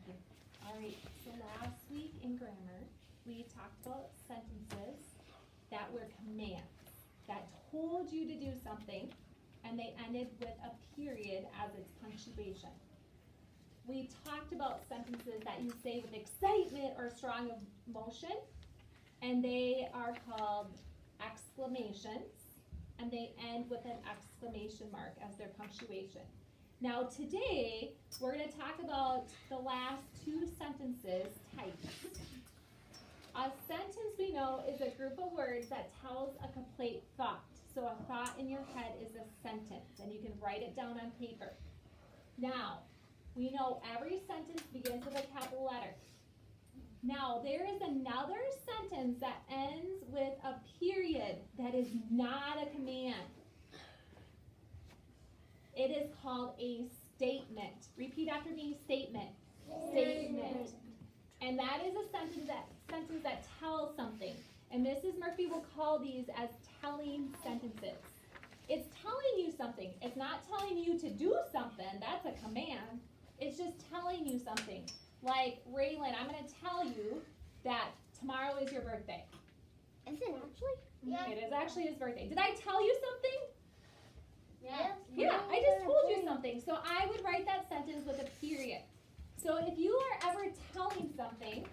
you. All right, so last week in grammar, we talked about sentences that were commands, that told you to do something, and they ended with a period as its punctuation. We talked about sentences that you say with excitement or strong emotion, and they are called exclamations, and they end with an exclamation mark as their punctuation. Now today, we're going to talk about the last two sentences types. A sentence, we know, is a group of words that tells a complete thought. So a thought in your head is a sentence, and you can write it down on paper. Now, we know every sentence begins with a capital letter. Now, there is another sentence that ends with a period that is not a command. It is called a statement. Repeat after me, statement. Statement. And that is a sentence that tells something. And Mrs. Murphy will call these as telling sentences. It's telling you something. It's not telling you to do something. That's a command. It's just telling you something. Like, Raylan, I'm going to tell you that tomorrow is your birthday. Is it actually? Yeah. It is actually his birthday. Did I tell you something? Yes. Yeah, I just told you something. So I would write that sentence with a period. So if you are ever telling something,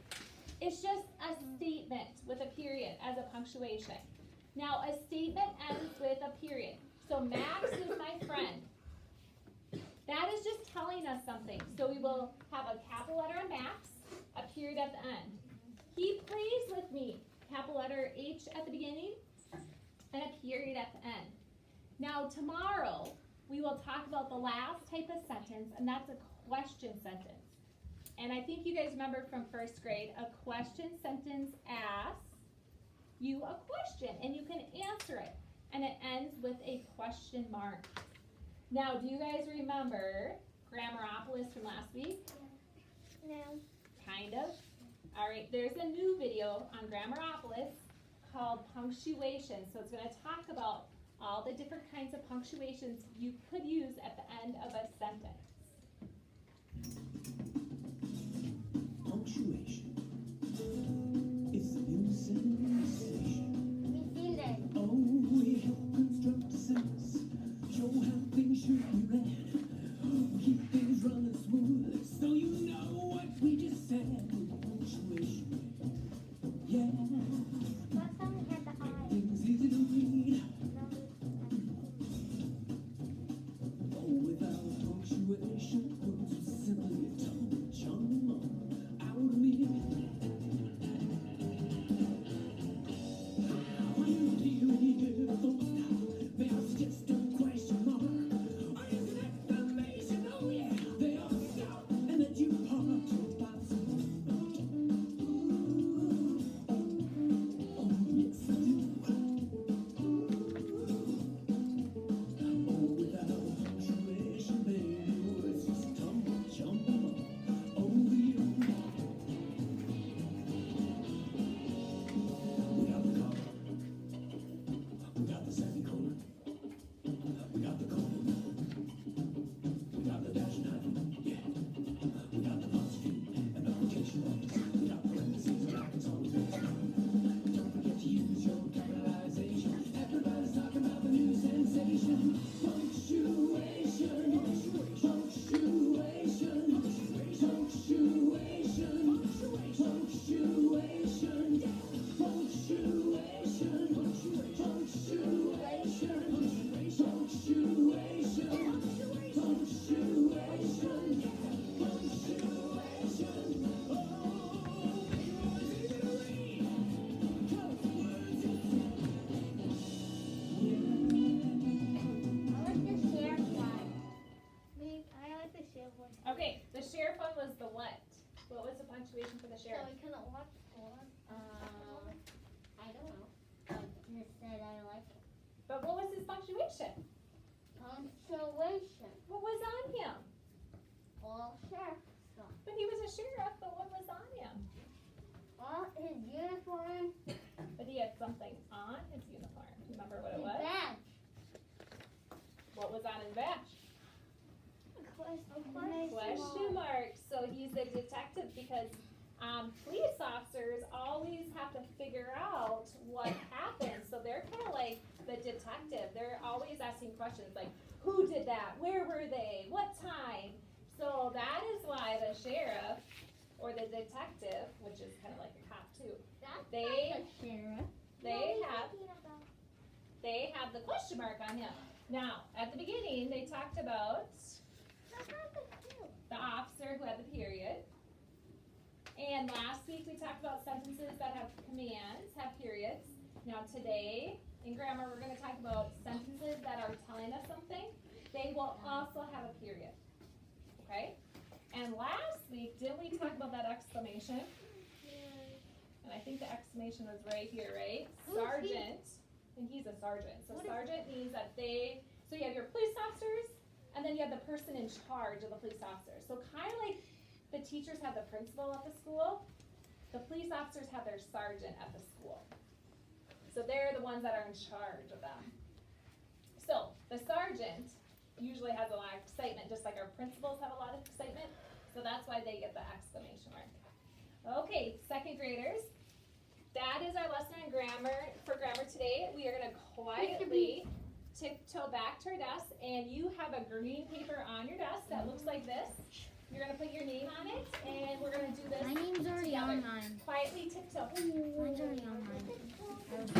it's just a statement with a period as a punctuation. Now, a statement ends with a period. So Max is my friend. That is just telling us something. So we will have a capital letter on Max, a period at the end. He plays with me, capital letter H at the beginning, and a period at the end. Now, tomorrow, we will talk about the last type of sentence, and that's a question sentence. And I think you guys remember from first grade, a question sentence asks you a question, and you can answer it. And it ends with a question mark. Now, do you guys remember Grammaropolis from last week? No. Kind of. All right, there's a new video on Grammaropolis called Punctuation. So it's going to talk about all the different kinds of punctuations you could use at the end of a sentence. Punctuation. It's the new sensation. We feel it. Oh, we help construct a sentence. Show how things should be read. Keep things running smooth, so you know what we just said. Punctuation. Yeah. Last time we had the I. Things easy to read. Oh, without punctuation, words will simply tumble out of me. How you deal here? There's just a question mark. Or is it exclamation? Oh yeah, they all stop and then you part your thoughts. Oh yes I do. Oh, without punctuation, baby, words just jumble over you. We got the comma, we got the semicolon, we got the colon, we got the dash and hyphen, yeah. We got the apostrophe and the quotation marks. We got parentheses and brackets on the page. Don't forget to use your capitalization. Everybody's talking about the new sensation. Punctuation. Punctuation. Punctuation. Punctuation. Punctuation. Punctuation. I like the share one. I like the share one. Okay, the sheriff one was the what? What was the punctuation for the So sheriff? we couldn't watch porn. I don't know. I just said I like it. But what was his punctuation? Punctuation. What was on him? All share stuff. But he was a sheriff, but what was on him? All his uniform. But he had something on his uniform. Do you remember what it His was? badge. What was on his badge? A question Question mark. So he's a detective. because, police officers always have to figure out what happened, so they're kinda like the detective, they're always asking questions like, who did that, where were they, what time? So that is why the sheriff, or the detective, which is kinda like a cop too, That's They- not the sheriff. they What are have, you talking about? they have the question mark on him. Now, at the beginning, they talked about That's not the sheriff. the officer who had the period. And last week we talked about sentences that have commands, have periods. Now today, in grammar, we're gonna talk about sentences that are telling us something. They will also have a period, okay? And last week, didn't we talk about that exclamation? And I think the exclamation was right here, right? Who's he? Sergeant, and he's a sergeant. So What is- sergeant means that so you have your police officers, and then you have the person in charge of the police officers. So kind of like the teachers have the principal at the school, the police officers have their sergeant at the school. So they're the ones that are in charge of them. So the sergeant usually has a lot of excitement, just like our principals have a lot of excitement. So that's why they get the exclamation mark. Okay, second graders, that is our lesson on grammar, for grammar today. We are gonna quietly tiptoe back to our desk, and you have a green paper on your desk that looks like this. You're gonna put your name on it, and we're gonna do this My name's already together. on mine. Quietly tiptoe. Mine's already on mine. I was